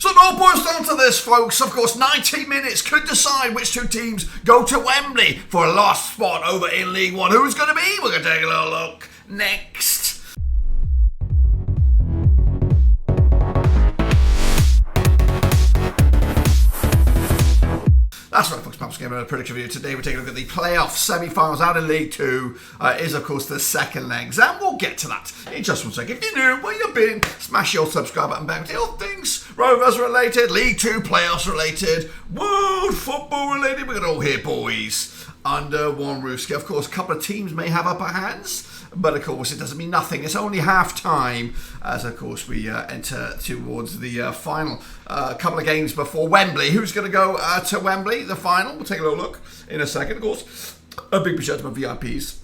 So it all boils down to this, folks. Of course, 90 minutes could decide which two teams go to Wembley for a last spot over in League One. Who's going to be? We're going to take a little look next. That's right, folks. Perhaps game a prediction video today. We're taking a look at the playoff semi-finals out in League Two. Is of course the second legs, and we'll get to that in just one second. If you're new, where you've been, smash your subscribe button back to all things Rovers related, League Two playoffs related, world football related. We're gonna all hear boys under one roof. Of course, a couple of teams may have upper hands, but of course it doesn't mean nothing. It's only half time as of course we enter towards the final couple of games before Wembley. Who's going to go to Wembley, the final? We'll take a little look in a second. Of course, a big shout out to my VIPs.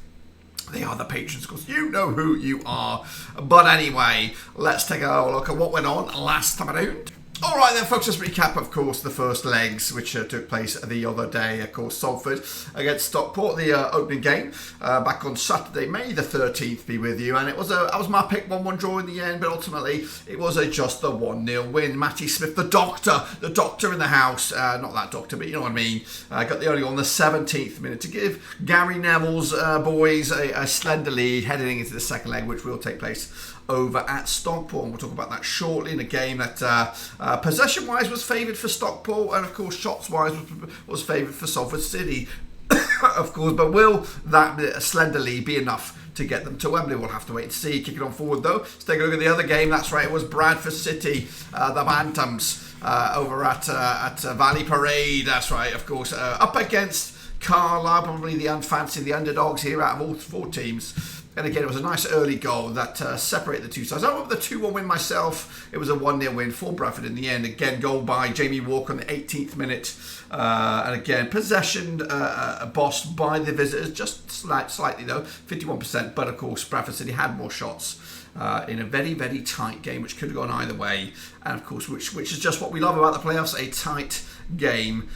They are the patrons, of course. You know who you are. But anyway, let's take a look at what went on last time around. Alright then, folks, let's recap, of course, the first legs, which took place the other day. Of course, Salford against Stockport, the opening game, back on Saturday, May the 13th, be with you. And it was my pick, 1-1 draw in the end, but ultimately it was just a 1-0 win. Matty Smith, the doctor in the house, not that doctor, but you know what I mean, got the only on the 17th minute to give Gary Neville's boys a slender lead heading into the second leg, which will take place over at Stockport, and we'll talk about that shortly in a game that possession-wise was favoured for Stockport, and of course shots-wise was favoured for Salford City, of course. But will that slender lead be enough to get them to Wembley? We'll have to wait and see. Kicking on forward though, let's take a look at the other game. That's right, it was Bradford City, the Bantams, over at Valley Parade. That's right, of course, up against Carlisle, probably the unfancied, the underdogs here out of all four teams. And again, it was a nice early goal that separated the two sides. I went with the 2-1 win myself. It was a 1-0 win for Bradford in the end. Again, goal by Jamie Walker on the 18th minute. And again, possession bossed by the visitors, just slightly though, 51%. But of course, Bradford City had more shots in a very, very tight game, which could have gone either way. And of course, which is just what we love about the playoffs, a tight game.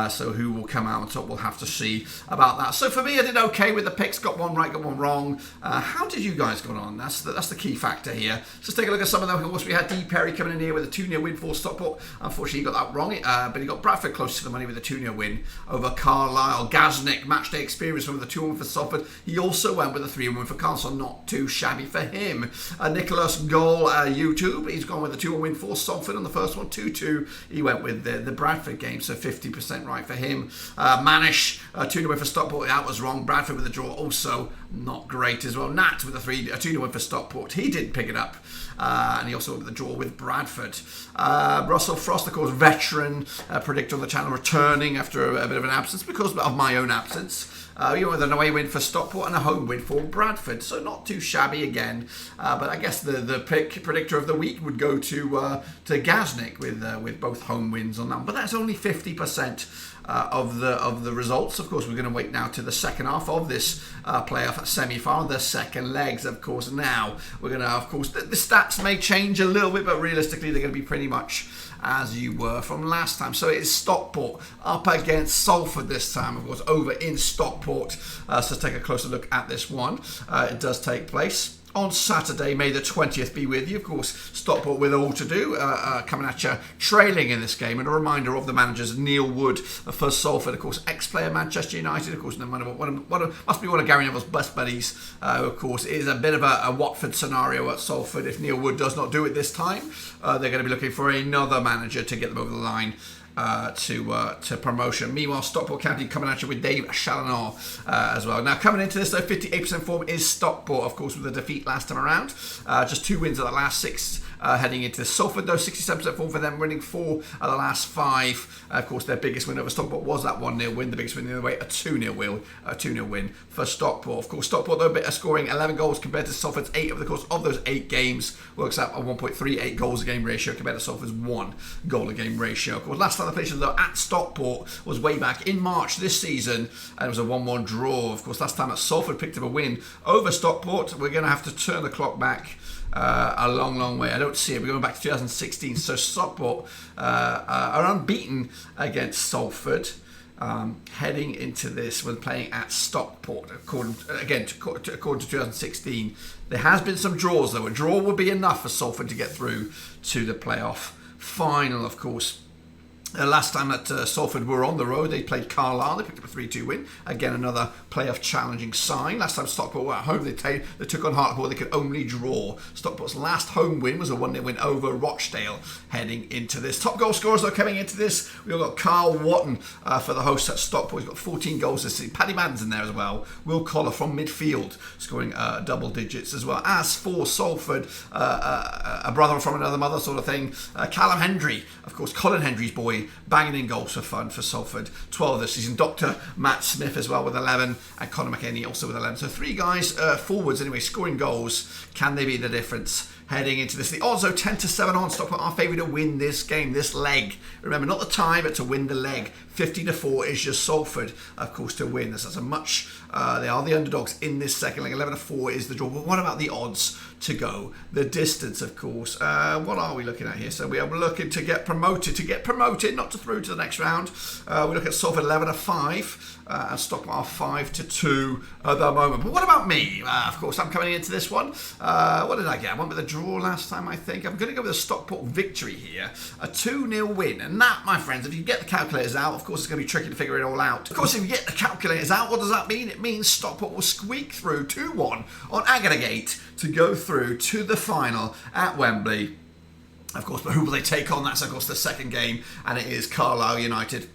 So who will come out on top, we'll have to see about that. So for me, I did okay with the picks. Got one right, got one wrong. How did you guys go on? That's the key factor here. So let's take a look at some of them. Of course, we had D. Perry coming in here with a 2-0 win for Stockport. Unfortunately, he got that wrong, but he got Bradford close to the money with a 2-0 win over Carlisle. Gaznick, matchday experience with a 2-1 for Salford. He also went with a 3-1 win for Carlisle, so not too shabby for him. Nicholas Goal, YouTube, he's gone with a 2-1 win for Salford on the first one. 2-2, he went with the Bradford game, so 50% right for him. Manish, 2-0 win for Stockport, that was wrong. Bradford with a draw, also not great as well. Nat with a 2-0 win for Stockport, he didn't pick it up. And he also went with the draw with Bradford. Russell Frost, of course, veteran predictor on the channel, returning after a bit of an absence because of my own absence. With an away win for Stockport and a home win for Bradford, so not too shabby again. But I guess the pick predictor of the week would go to Gaznick with both home wins on that. But that's only 50% of the results. Of course, we're going to wait now to the second half of this playoff semi-final, the second legs. Of course, now we're going to, of course, the stats may change a little bit, but realistically, they're going to be pretty much as you were from last time. So it is Stockport up against Salford this time, of course, over in Stockport. So let's take a closer look at this one. It does take place on Saturday, May the 20th, be with you. Of course, Stockport with all to do, coming at you trailing in this game. And a reminder of the managers, Neil Wood for Salford, of course, ex-player Manchester United, of course, must be one of Gary Neville's best buddies. Of course, it is a bit of a Watford scenario at Salford. If Neil Wood does not do it this time, they're going to be looking for another manager to get them over the line to promotion. Meanwhile, Stockport County coming at you with Dave Challinor as well. Now, coming into this, though, 58% form is Stockport, of course, with a defeat last time around. Just 2 wins of the last 6 heading into the Salford, though, 67% form for them, winning 4 of the last 5. Of course, their biggest win over Stockport was that 1-0 win. The biggest win the other way, a 2-0 win for Stockport. Of course, Stockport, though, scoring 11 goals compared to Salford's 8 over the course of those 8 games. Works out a 1.38 goals a game ratio compared to Salford's 1 goal a game ratio. Of course, last time they played though at Stockport was way back in March this season, and it was a 1-1 draw. Of course, last time at Salford picked up a win over Stockport. We're going to have to turn the clock back a long way. I don't see it. We're going back to 2016. So Stockport are unbeaten against Salford. Heading into this when playing at Stockport, according to 2016. There has been some draws though. A draw would be enough for Salford to get through to the playoff final, of course. Last time that Salford were on the road, they played Carlisle. They picked up a 3-2 win. Again, another playoff challenging sign. Last time Stockport were at home, they took on Hartlepool. They could only draw. Stockport's last home win was a 1-0 win over Rochdale heading into this. Top goal scorers, though, coming into this, we've got Carl Watton for the hosts at Stockport. He's got 14 goals this season. Paddy Madden's in there as well. Will Collar from midfield, scoring double digits as well. As for Salford, a brother from another mother sort of thing, Callum Hendry, of course, Colin Hendry's boy, banging in goals for fun for Salford. 12 this season. Dr. Matt Smith as well with 11, and Conor McKennie also with 11. So 3 guys, forwards anyway, scoring goals. Can they be the difference heading into this? The odds are 10-7 on Stockport are favoured to win this game, this leg. Remember, not the tie, but to win the leg. 50-4 is just Salford, of course, to win. That's a much. They are the underdogs in this second leg. 11-4 is the draw. But what about the odds to go the distance? Of course. What are we looking at here? So we are looking to get promoted. Not to through to the next round. We look at Salford 11-5. And Stockport are 5-2 at the moment. But what about me? Of course, I'm coming into this one. What did I get? I went with a draw last time, I think. I'm going to go with a Stockport victory here. A 2-0 win. And that, my friends, if you get the calculators out, of course, it's going to be tricky to figure it all out. Of course, if you get the calculators out, what does that mean? It means Stockport will squeak through 2-1 on aggregate to go through to the final at Wembley. Of course, but who will they take on? That's, of course, the second game. And it is Carlisle United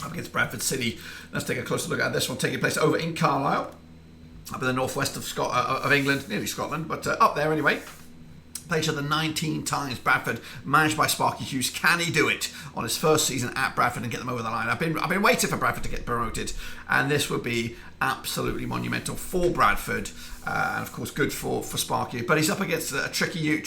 up against Bradford City. Let's take a closer look at this one taking place over in Carlisle, up in the northwest of England, nearly Scotland, but up there anyway. Played each other 19 times. Bradford, managed by Sparky Hughes. Can he do it on his first season at Bradford and get them over the line? I've been waiting for Bradford to get promoted, and this would be absolutely monumental for Bradford, and of course good for Sparky. But he's up against a tricky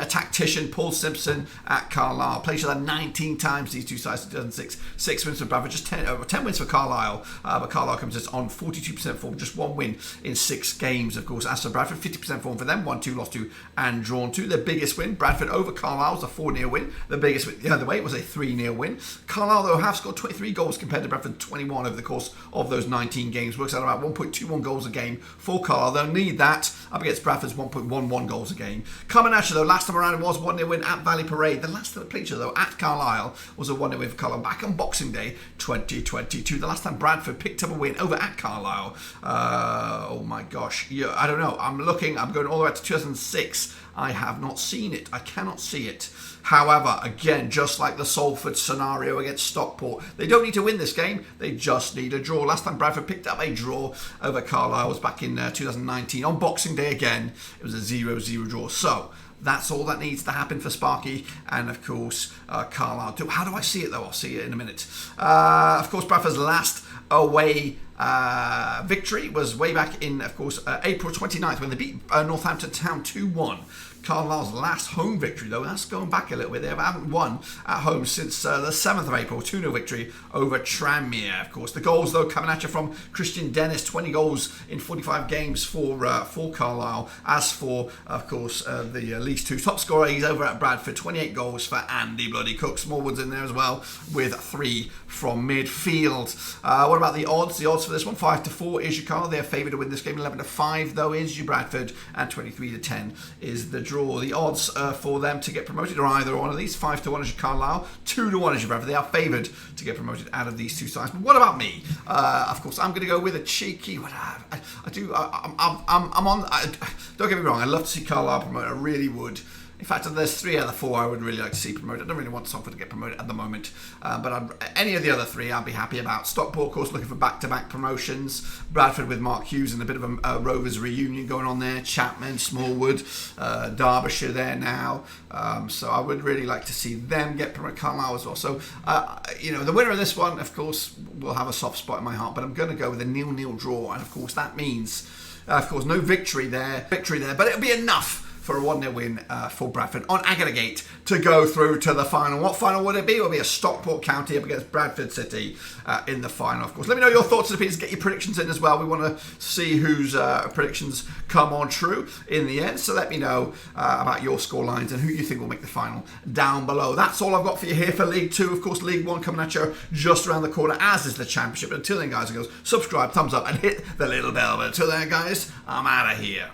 tactician, Paul Simpson at Carlisle. Played each other 19 times, these two sides, 2006. 6 wins for Bradford, just 10 wins for Carlisle. But Carlisle comes just on 42% form, just 1 win in 6 games. Of course, as for Bradford, 50% form for them, 1-2, lost 2, and drawn 2. Their biggest win, Bradford over Carlisle, was a 4-0 win. The biggest win the other way was a 3-0 win. Carlisle, though, have scored 23 goals compared to Bradford 21 over the course of those 19 games. Works out about 1.21 goals a game for Carlisle. They'll need that up against Bradford's 1.11 goals a game. Coming at you, though, last time around it was 1-0 win at Valley Parade. The last time they played each other, though, at Carlisle was a 1-0 win for Carlisle back on Boxing Day 2022. The last time Bradford picked up a win over at Carlisle, oh my gosh, yeah, I don't know. I'm going all the way to 2006. I have not seen it. I cannot see it. However, again, just like the Salford scenario against Stockport, they don't need to win this game. They just need a draw. Last time Bradford picked up a draw over Carlisle was back in 2019 on Boxing Day again. It was a 0-0 draw. So that's all that needs to happen for Sparky and, of course, Carlisle. How do I see it, though? I'll see it in a minute. Of course, Bradford's last away victory was way back in, of course, April 29th when they beat Northampton Town 2-1. Carlisle's last home victory, though, that's going back a little bit. They haven't won at home since the 7th of April, 2-0 victory over Tranmere. Of course, the goals, though, coming at you from Christian Dennis, 20 goals in 45 games for Carlisle. As for, of course, the League 2 top scorer, he's over at Bradford, 28 goals for Andy Bloody Cook. Smallwood's in there as well with 3 from midfield. What about the odds? The odds for this one, 5-4 is your Carlisle. They're favoured to win this game. 11-5, though, is your Bradford, and 23-10 is the draw. The odds for them to get promoted are either one of these. 5-1 is your Carlisle, 2-1 is your Bradford. They are favoured to get promoted out of these two sides. But what about me? Of course, I'm going to go with a cheeky. I'm on. Don't get me wrong. I'd love to see Carlisle promoted. I really would. In fact, there's 3 out of the 4 I would really like to see promoted. I don't really want Salford to get promoted at the moment, but any of the other 3 I'd be happy about. Stockport, of course, looking for back-to-back promotions. Bradford with Mark Hughes and a bit of a Rovers reunion going on there. Chapman, Smallwood, Derbyshire there now. So I would really like to see them get promoted. Carlisle as well. So, the winner of this one, of course, will have a soft spot in my heart, but I'm going to go with a 0-0 draw. And, of course, that means, no victory there, but it'll be enough for a 1-0 win for Bradford on aggregate to go through to the final. What final would it be? It would be a Stockport County up against Bradford City in the final, of course. Let me know your thoughts and opinions. Get your predictions in as well. We want to see whose predictions come on true in the end. So let me know about your score lines and who you think will make the final down below. That's all I've got for you here for League 2. Of course, League 1 coming at you just around the corner, as is the Championship. But until then, guys and girls, subscribe, thumbs up, and hit the little bell. But until then, guys, I'm out of here.